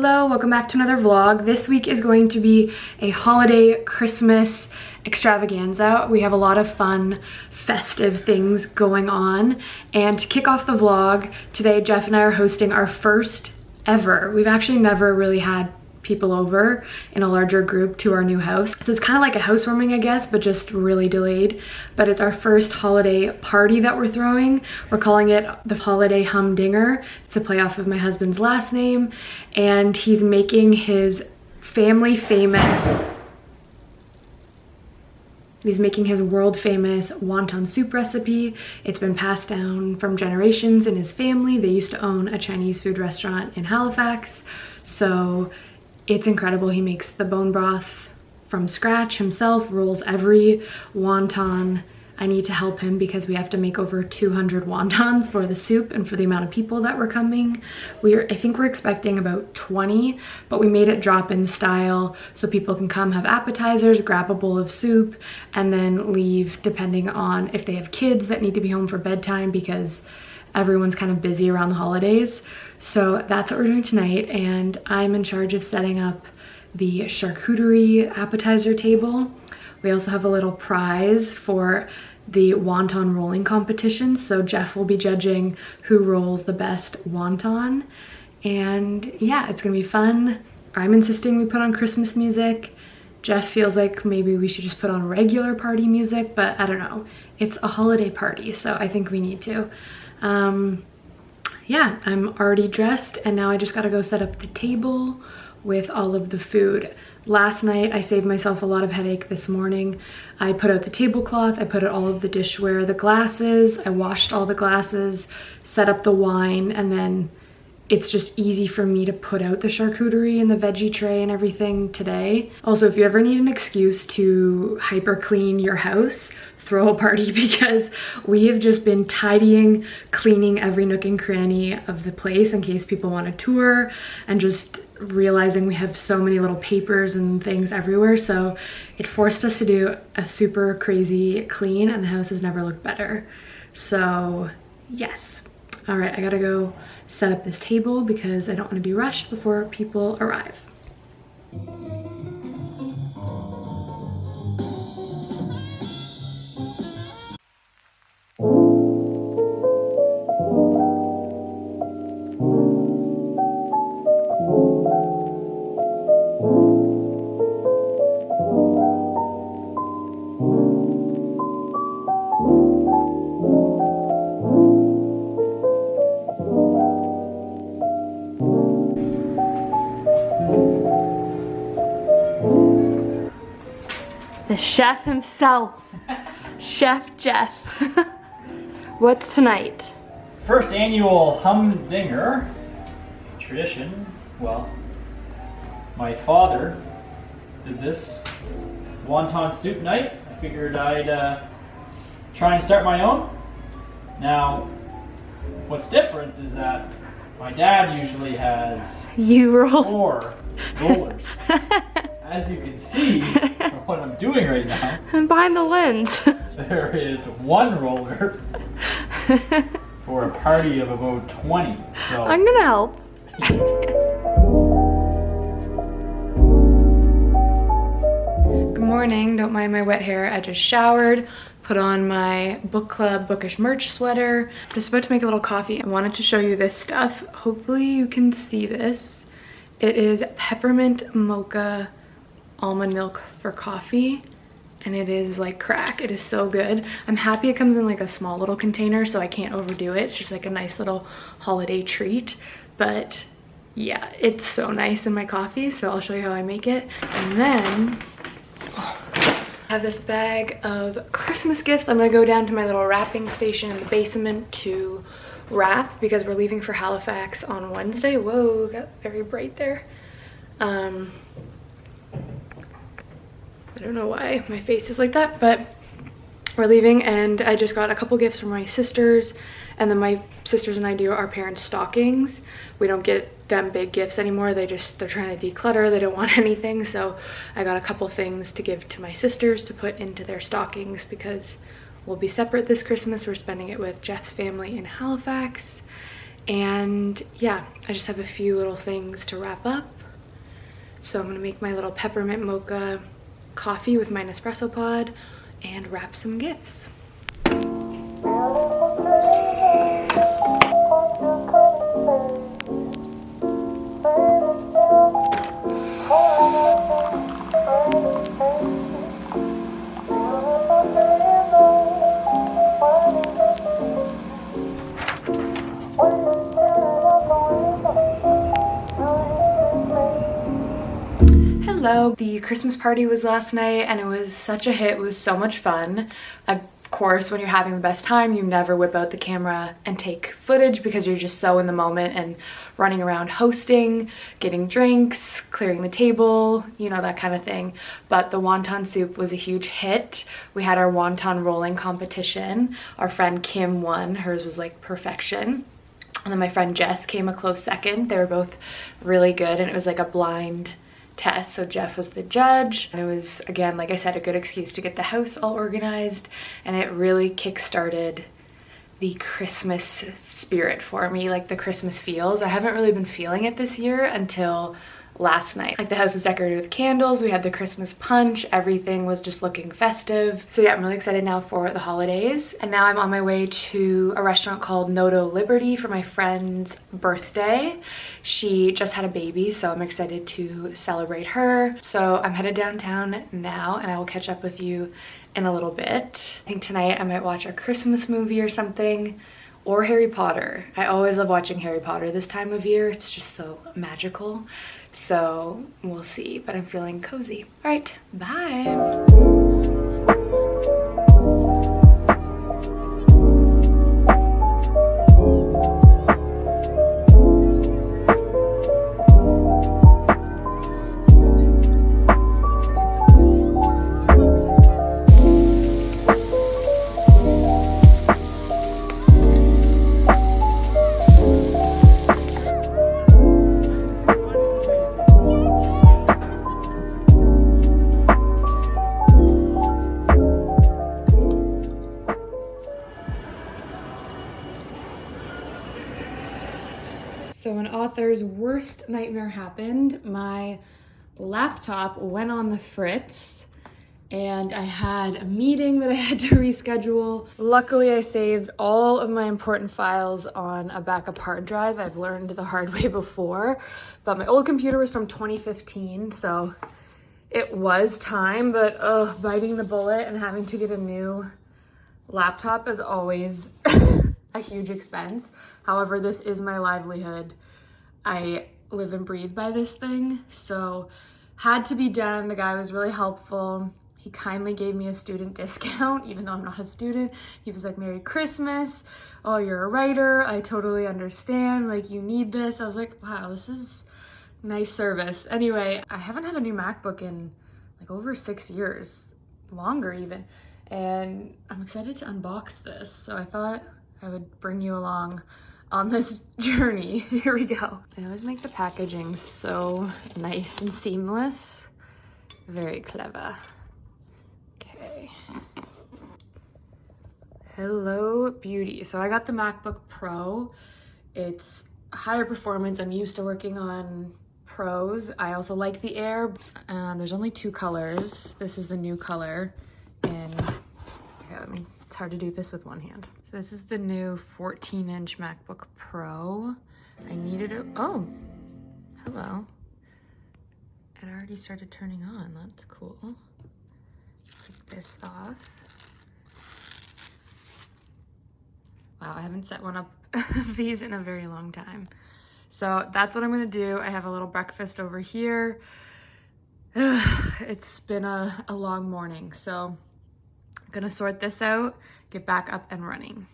Hello, welcome back to another vlog. This week is going to be a holiday Christmas extravaganza. We have a lot of fun, festive things going on. And to kick off the vlog, today Jeff and I are hosting our first ever. We've actually never really had people over in a larger group to our new house. So it's kind of like a housewarming, I guess, but just really delayed. But it's our first holiday party that we're throwing. We're calling it the Holiday Humdinger. It's a play off of my husband's last name. And he's making his family famous, he's making his world famous wonton soup recipe. It's been passed down from generations in his family. They used to own a Chinese food restaurant in Halifax. So it's incredible. He makes the bone broth from scratch himself, rolls every wonton. I need to help him because we have to make over 200 wontons for the soup and for the amount of people that were coming. I think we're expecting about 20, but we made it drop-in style so people can come have appetizers, grab a bowl of soup, and then leave depending on if they have kids that need to be home for bedtime because everyone's kind of busy around the holidays. So that's what we're doing tonight, and I'm in charge of setting up the charcuterie appetizer table. We also have a little prize for the wonton rolling competition, so Jeff will be judging who rolls the best wonton. And yeah, it's gonna be fun. I'm insisting we put on Christmas music. Jeff feels like maybe we should just put on regular party music, but I don't know. It's a holiday party, so I think we need to. Yeah, I'm already dressed and now I just gotta go set up the table with all of the food. Last night I saved myself a lot of headache. This morning I put out the tablecloth, I put out all of the dishware, the glasses, I washed all the glasses, set up the wine, and then it's just easy for me to put out the charcuterie and the veggie tray and everything today. Also, if you ever need an excuse to hyper clean your house, throw a party, because we have just been tidying, cleaning every nook and cranny of the place in case people want a tour, and just realizing we have so many little papers and things everywhere. So it forced us to do a super crazy clean, and the house has never looked better. So yes. All right, I gotta go set up this table because I don't want to be rushed before people arrive. The chef himself, Chef Jeff. What's tonight? First annual Humdinger tradition. Well, my father did this wonton soup night. I figured I'd try and start my own. Now, what's different is that my dad usually has 4 rollers. As you can see from what I'm doing right now, I'm behind the lens. there is 1 roller for a party of about 20. So I'm gonna help. Good morning, don't mind my wet hair. I just showered, put on my book club bookish merch sweater. I'm just about to make a little coffee. I wanted to show you this stuff. Hopefully you can see this. It is peppermint mocha almond milk for coffee, and it is like crack. It is so good. I'm happy it comes in like a small little container so I can't overdo it. It's just like a nice little holiday treat. But yeah, it's so nice in my coffee, so I'll show you how I make it. And then I have this bag of Christmas gifts. I'm gonna go down to my little wrapping station in the basement to wrap because we're leaving for Halifax on Wednesday. Whoa, got very bright there. I don't know why my face is like that, but we're leaving, and I just got a couple gifts from my sisters, and then my sisters and I do our parents' stockings. We don't get them big gifts anymore. They're trying to declutter. They don't want anything, so I got a couple things to give to my sisters to put into their stockings because we'll be separate this Christmas. We're spending it with Jeff's family in Halifax, And yeah, I just have a few little things to wrap up. So I'm gonna make my little peppermint mocha coffee with my Nespresso pod and wrap some gifts. Hello. The Christmas party was last night and it was such a hit. It was so much fun. Of course, when you're having the best time, you never whip out the camera and take footage because you're just so in the moment and running around hosting, getting drinks, clearing the table, you know, that kind of thing. But the wonton soup was a huge hit. We had our wonton rolling competition. Our friend Kim won. Hers was like perfection. And then my friend Jess came a close second. They were both really good and it was like a blind test. So Jeff was the judge and it was, again, like I said, a good excuse to get the house all organized, and it really kick-started the Christmas spirit for me, like the Christmas feels. I haven't really been feeling it this year until last night. Like the house was decorated with candles, we had the Christmas punch, everything was just looking festive. So yeah, I'm really excited now for the holidays. And now I'm on my way to a restaurant called Noto Liberty for my friend's birthday. She just had a baby, so I'm excited to celebrate her. So I'm headed downtown now and I will catch up with you in a little bit. I think tonight I might watch a Christmas movie or something, or Harry Potter. I always love watching Harry Potter this time of year. It's just so magical. So we'll see, but I'm feeling cozy. All right, bye. So an author's worst nightmare happened. My laptop went on the fritz and I had a meeting that I had to reschedule. Luckily, I saved all of my important files on a backup hard drive. I've learned the hard way before, but my old computer was from 2015, so it was time, but biting the bullet and having to get a new laptop is always a huge expense. However, this is my livelihood. I live and breathe by this thing, so had to be done. The guy was really helpful. He kindly gave me a student discount, even though I'm not a student. He was like, "Merry Christmas. Oh, you're a writer. I totally understand. Like, you need this." I was like, wow, this is nice service. Anyway, I haven't had a new MacBook in like over 6 years, longer even. And I'm excited to unbox this. So I thought I would bring you along on this journey. Here we go. I always make the packaging so nice and seamless. Very clever. Okay. Hello, beauty. So I got the MacBook Pro. It's higher performance. I'm used to working on Pros. I also like the Air. There's only 2 colors. This is the new color. And here, it's hard to do this with one hand. So this is the new 14-inch MacBook Pro. I needed it. Oh, hello. It already started turning on. That's cool. Take this off. Wow, I haven't set one up of these in a very long time. So that's what I'm gonna do. I have a little breakfast over here. It's been a long morning, so I'm gonna sort this out, get back up and running.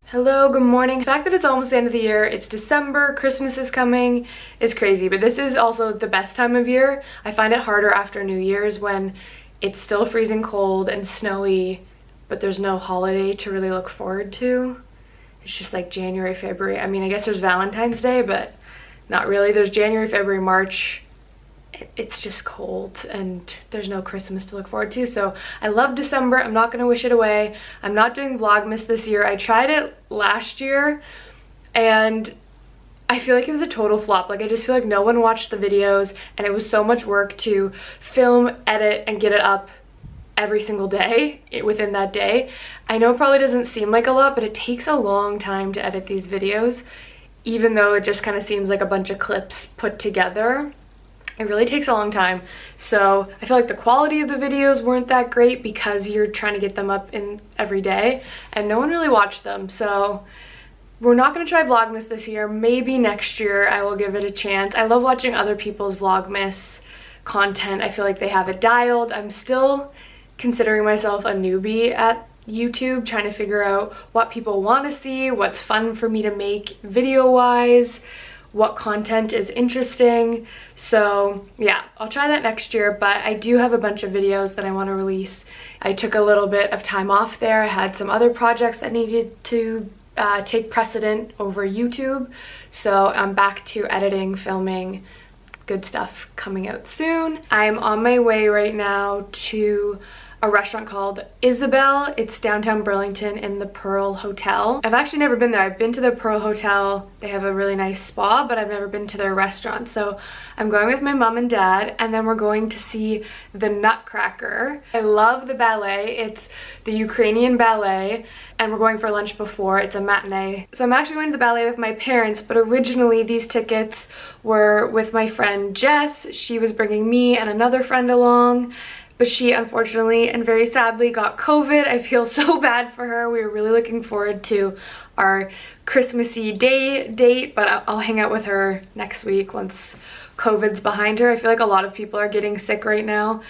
Hello, good morning. The fact that it's almost the end of the year, it's December, Christmas is coming, is crazy, but this is also the best time of year. I find it harder after New Year's when it's still freezing cold and snowy, but there's no holiday to really look forward to. It's just like January, February. I mean, I guess there's Valentine's Day, but not really. There's January, February, March, it's just cold and there's no Christmas to look forward to. So I love December. I'm not gonna wish it away. I'm not doing Vlogmas this year. I tried it last year and I feel like it was a total flop. Like, I just feel like no one watched the videos and it was so much work to film, edit, and get it up every single day within that day. I know it probably doesn't seem like a lot, but it takes a long time to edit these videos, even though it just kind of seems like a bunch of clips put together. It really takes a long time. So I feel like the quality of the videos weren't that great because you're trying to get them up in every day and no one really watched them. So we're not going to try Vlogmas this year. Maybe next year I will give it a chance. I love watching other people's Vlogmas content. I feel like they have it dialed. I'm still considering myself a newbie at YouTube, trying to figure out what people want to see, what's fun for me to make video-wise, what content is interesting. So yeah, I'll try that next year, but I do have a bunch of videos that I want to release. I took a little bit of time off there. I had some other projects that needed to take precedent over YouTube. So I'm back to editing, filming, good stuff coming out soon. I'm on my way right now to a restaurant called Isabel. It's downtown Burlington in the Pearl Hotel. I've actually never been there. I've been to the Pearl Hotel. They have a really nice spa, but I've never been to their restaurant. So I'm going with my mom and dad, and then we're going to see the Nutcracker. I love the ballet. It's the Ukrainian ballet, and we're going for lunch before. It's a matinee. So I'm actually going to the ballet with my parents, but originally these tickets were with my friend Jess. She was bringing me and another friend along, but she unfortunately and very sadly got COVID. I feel so bad for her. We were really looking forward to our Christmassy date, but I'll hang out with her next week once COVID's behind her. I feel like a lot of people are getting sick right now.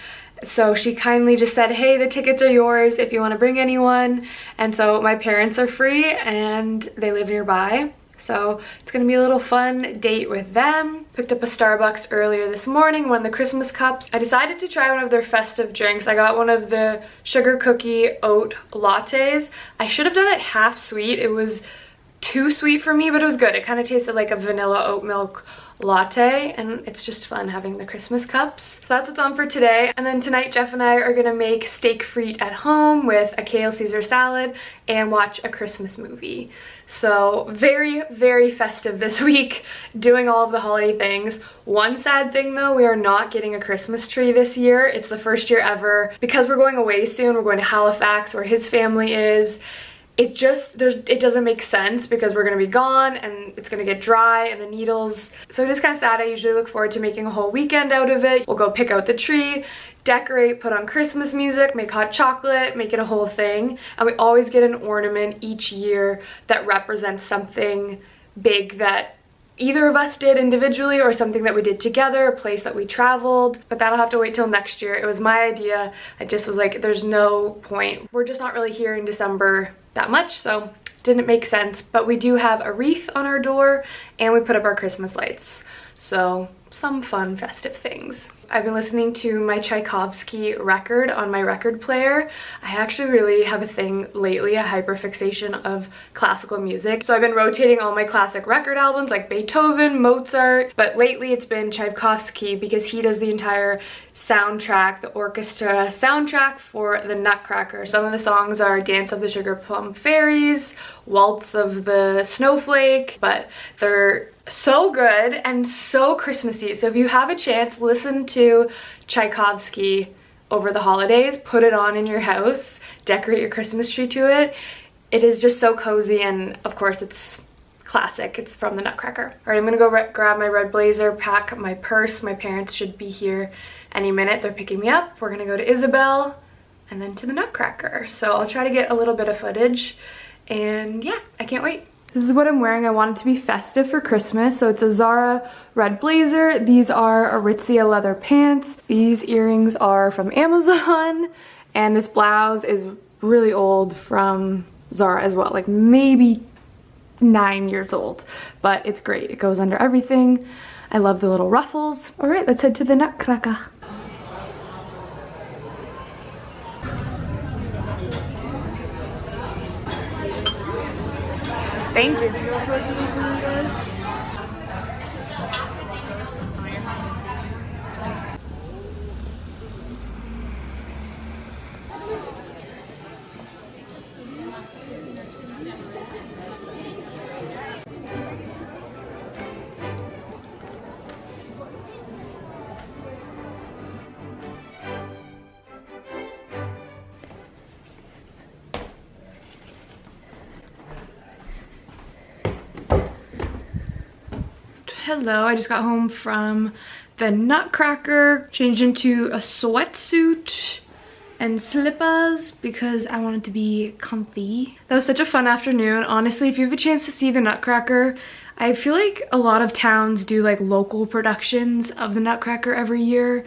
So she kindly just said, hey, the tickets are yours if you want to bring anyone. And so my parents are free and they live nearby. So it's gonna be a little fun date with them. Picked up a Starbucks earlier this morning, one of the Christmas cups. I decided to try one of their festive drinks. I got one of the sugar cookie oat lattes. I should have done it half sweet. It was too sweet for me, but it was good. It kind of tasted like a vanilla oat milk latte, and it's just fun having the Christmas cups. So that's what's on for today. And then tonight Jeff and I are gonna make steak frite at home with a kale Caesar salad and watch a Christmas movie. So very, very festive this week, doing all of the holiday things. One sad thing though, we are not getting a Christmas tree this year. It's the first year ever. Because we're going away soon, we're going to Halifax where his family is. It doesn't make sense because we're gonna be gone and it's gonna get dry and the needles. So it is kind of sad. I usually look forward to making a whole weekend out of it. We'll go pick out the tree, decorate, put on Christmas music, make hot chocolate, make it a whole thing. And we always get an ornament each year that represents something big that either of us did individually or something that we did together, a place that we traveled, but that'll have to wait till next year. It was my idea. I just was like, there's no point. We're just not really here in December that much, so didn't make sense. But we do have a wreath on our door and we put up our Christmas lights. So some fun festive things. I've been listening to my Tchaikovsky record on my record player. I actually really have a thing lately, a hyperfixation of classical music. So I've been rotating all my classic record albums like Beethoven, Mozart, but lately it's been Tchaikovsky because he does the entire soundtrack, the orchestra soundtrack for the Nutcracker. Some of the songs are Dance of the Sugar Plum Fairies, Waltz of the Snowflake, but they're so good and so Christmassy. So if you have a chance, listen to Tchaikovsky over the holidays, put it on in your house, decorate your Christmas tree to it. It is just so cozy, and of course it's classic. It's from the Nutcracker. All right, I'm gonna go grab my red blazer, pack my purse. My parents should be here any minute. They're picking me up. We're gonna go to Isabel and then to the Nutcracker. So I'll try to get a little bit of footage, and yeah, I can't wait. This is what I'm wearing. I want it to be festive for Christmas. So it's a Zara red blazer. These are Aritzia leather pants. These earrings are from Amazon. And this blouse is really old from Zara as well. Like maybe 9 years old, but it's great. It goes under everything. I love the little ruffles. All right, let's head to the Nutcracker. Thank you. Hello, I just got home from the Nutcracker, changed into a sweatsuit and slippers because I wanted to be comfy. That was such a fun afternoon. Honestly, if you have a chance to see the Nutcracker, I feel like a lot of towns do like local productions of the Nutcracker every year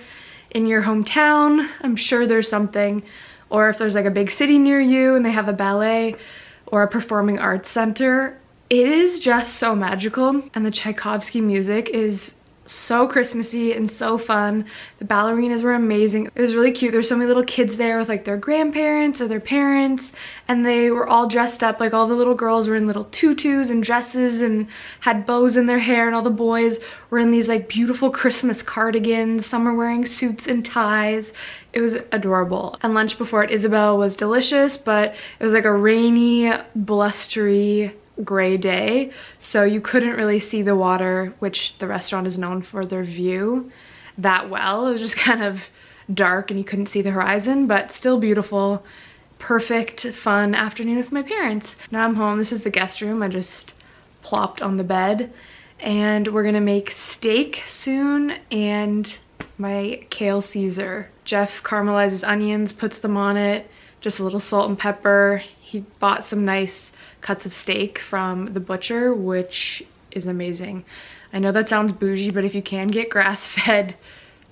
in your hometown. I'm sure there's something, or if there's like a big city near you and they have a ballet or a performing arts center. It is just so magical, and the Tchaikovsky music is so Christmassy and so fun. The ballerinas were amazing. It was really cute. There's so many little kids there with like their grandparents or their parents, and they were all dressed up. Like all the little girls were in little tutus and dresses and had bows in their hair, and all the boys were in these like beautiful Christmas cardigans. Some were wearing suits and ties. It was adorable. And lunch before at Isabel was delicious, but it was like a rainy, blustery, gray day, so you couldn't really see the water, which the restaurant is known for their view, that well. It was just kind of dark and you couldn't see the horizon, but still beautiful. Perfect, fun afternoon with my parents. Now I'm home. This is the guest room. I just plopped on the bed, and we're gonna make steak soon and my kale Caesar. Jeff caramelizes onions, puts them on it, just a little salt and pepper. He bought some nice cuts of steak from the butcher, which is amazing. I know that sounds bougie, but if you can get grass-fed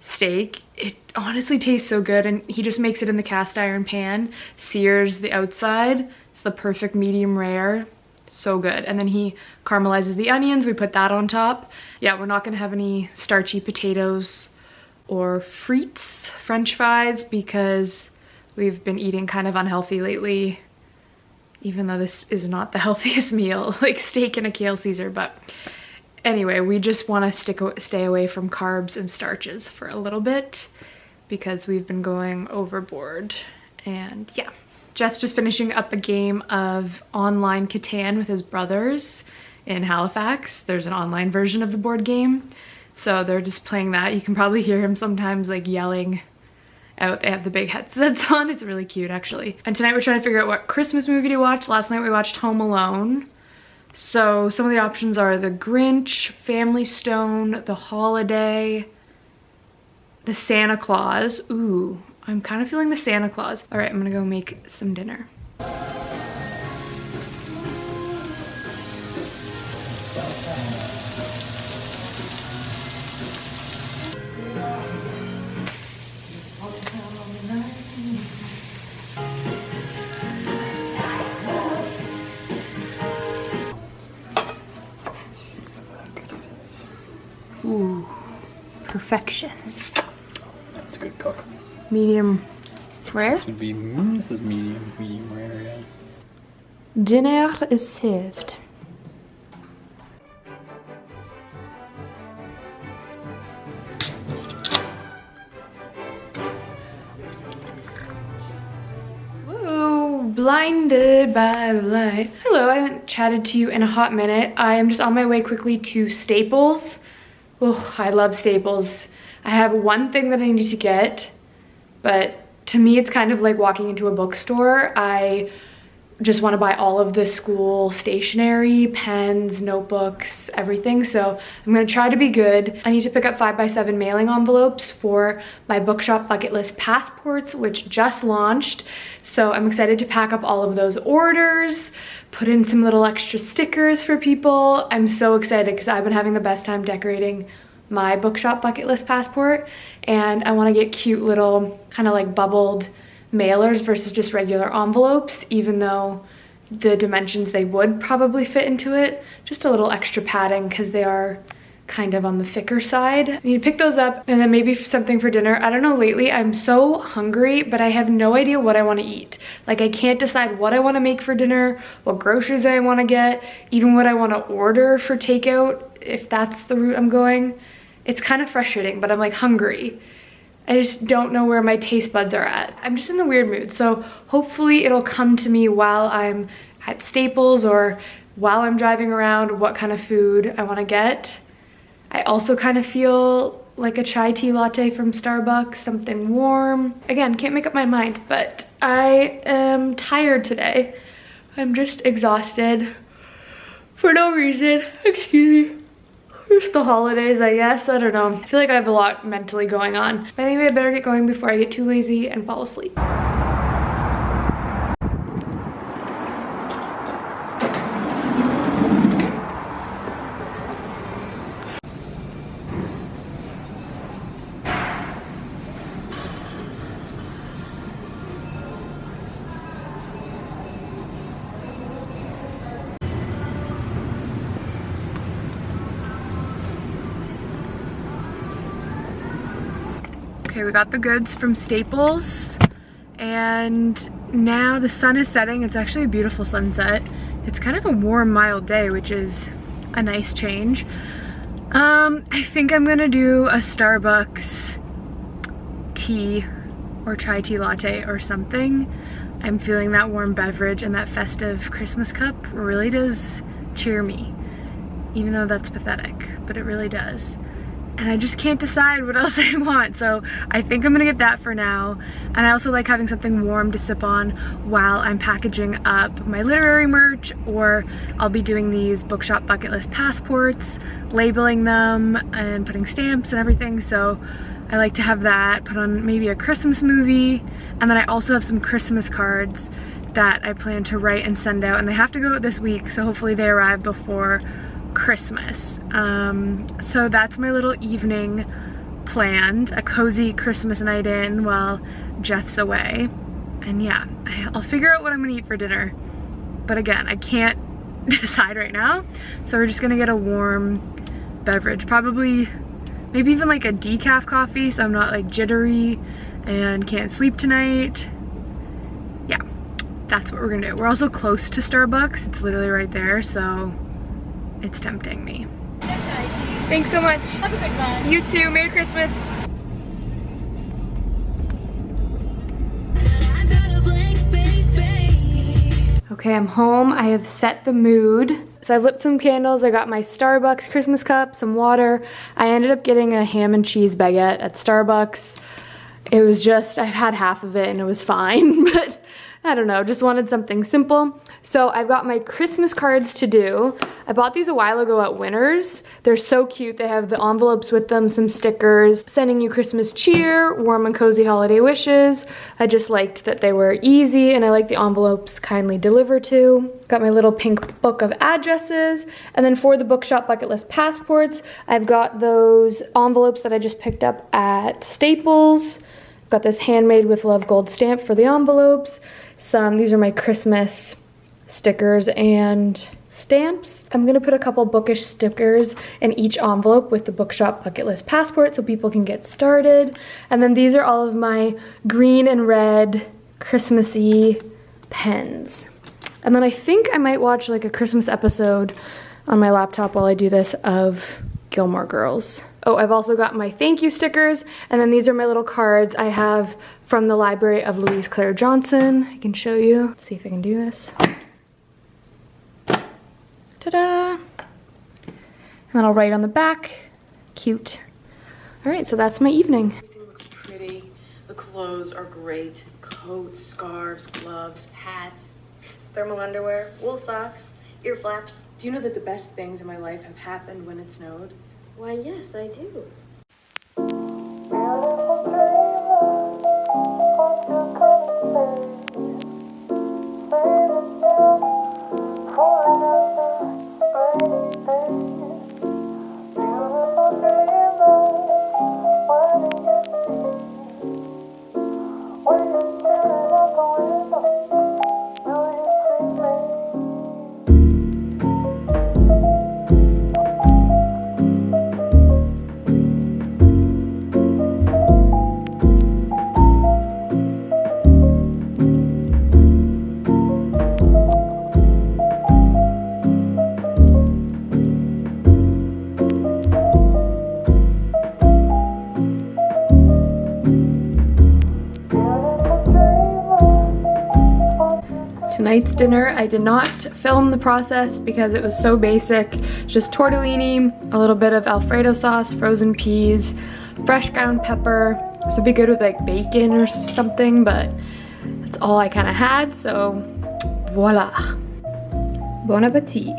steak, it honestly tastes so good. And he just makes it in the cast iron pan, sears the outside. It's the perfect medium rare. So good. And then he caramelizes the onions. We put that on top. Yeah, we're not gonna have any starchy potatoes or frites, French fries, because we've been eating kind of unhealthy lately, even though this is not the healthiest meal, like steak and a kale Caesar. But anyway, we just want to stay away from carbs and starches for a little bit because we've been going overboard. And yeah, Jeff's just finishing up a game of online Catan with his brothers in Halifax. There's an online version of the board game, so they're just playing that. You can probably hear him sometimes like yelling out. They have the big headsets on. It's really cute, actually. And tonight we're trying to figure out what Christmas movie to watch. Last night we watched Home Alone. So some of the options are The Grinch, Family Stone, The Holiday, The Santa Claus. Ooh, I'm kind of feeling The Santa Claus. All right, I'm gonna go make some dinner. Ooh, perfection. That's a good cook. Medium rare? This would be, this is medium rare, yeah. Dinner is served. Woo, blinded by the light. Hello, I haven't chatted to you in a hot minute. I am just on my way quickly to Staples. Oh, I love Staples. I have one thing that I need to get, but to me it's kind of like walking into a bookstore. I just want to buy all of the school stationery, pens, notebooks, everything. So I'm going to try to be good. I need to pick up 5x7 mailing envelopes for my bookshop bucket list passports, which just launched. So I'm excited to pack up all of those orders, put in some little extra stickers for people. I'm so excited because I've been having the best time decorating my bookshop bucket list passport, and I want to get cute little kind of like bubbled mailers versus just regular envelopes, even though the dimensions they would probably fit into it. Just a little extra padding because they are kind of on the thicker side. I need to pick those up, and then maybe something for dinner. I don't know, lately I'm so hungry, but I have no idea what I want to eat. Like I can't decide what I want to make for dinner, what groceries I want to get, even what I want to order for takeout, if that's the route I'm going. It's kind of frustrating, but I'm like hungry. I just don't know where my taste buds are at. I'm just in the weird mood, so hopefully it'll come to me while I'm at Staples or while I'm driving around what kind of food I want to get. I also kind of feel like a chai tea latte from Starbucks, something warm. Again, can't make up my mind, but I am tired today. I'm just exhausted for no reason. Excuse me. Just the holidays, I guess. I don't know. I feel like I have a lot mentally going on. But anyway, I better get going before I get too lazy and fall asleep. Okay, we got the goods from Staples, and now the sun is setting. It's actually a beautiful sunset. It's kind of a warm, mild day, which is a nice change. I think I'm gonna do a Starbucks tea or chai tea latte or something. I'm feeling that warm beverage, and that festive Christmas cup really does cheer me, even though that's pathetic, but it really does. And I just can't decide what else I want, so I think I'm gonna get that for now. And I also like having something warm to sip on while I'm packaging up my literary merch, or I'll be doing these bookshop bucket list passports, labeling them and putting stamps and everything. So I like to have that, put on maybe a Christmas movie, and then I also have some Christmas cards that I plan to write and send out, and they have to go out this week, so hopefully they arrive before Christmas. So that's my little evening planned, a cozy Christmas night in while Jeff's away. And yeah, I'll figure out what I'm gonna eat for dinner, but again, I can't decide right now, so we're just gonna get a warm beverage, probably maybe even like a decaf coffee, so I'm not like jittery and can't sleep tonight. Yeah, that's what we're gonna do. We're also close to Starbucks, it's literally right there, so it's tempting me. Thanks so much. Have a good one. You too. Merry Christmas. Okay, I'm home. I have set the mood. So I've lit some candles. I got my Starbucks Christmas cup, some water. I ended up getting a ham and cheese baguette at Starbucks. It was just, I had half of it and it was fine, but I don't know, just wanted something simple. So I've got my Christmas cards to do. I bought these a while ago at Winners. They're so cute. They have the envelopes with them, some stickers, sending you Christmas cheer, warm and cozy holiday wishes. I just liked that they were easy, and I like the envelopes kindly delivered to. Got my little pink book of addresses. And then for the bookshop bucket list passports, I've got those envelopes that I just picked up at Staples. Got this handmade with love gold stamp for the envelopes. These are my Christmas stickers and stamps. I'm gonna put a couple bookish stickers in each envelope with the bookshop bucket list passport so people can get started. And then these are all of my green and red Christmassy pens. And then I think I might watch like a Christmas episode on my laptop while I do this of Gilmore Girls. Oh, I've also got my thank you stickers, and then these are my little cards I have from the library of Louise Claire Johnson. I can show you. Let's see if I can do this. Ta-da! And then I'll write on the back. Cute. All right, so that's my evening. Everything looks pretty. The clothes are great. Coats, scarves, gloves, hats, thermal underwear, wool socks, ear flaps. Do you know that the best things in my life have happened when it snowed? Why, yes, I do. Tonight's dinner, I did not film the process because it was so basic. Just tortellini, a little bit of Alfredo sauce, frozen peas, fresh ground pepper. This would be good with like bacon or something, but that's all I kind of had, so voila. Bon appetit.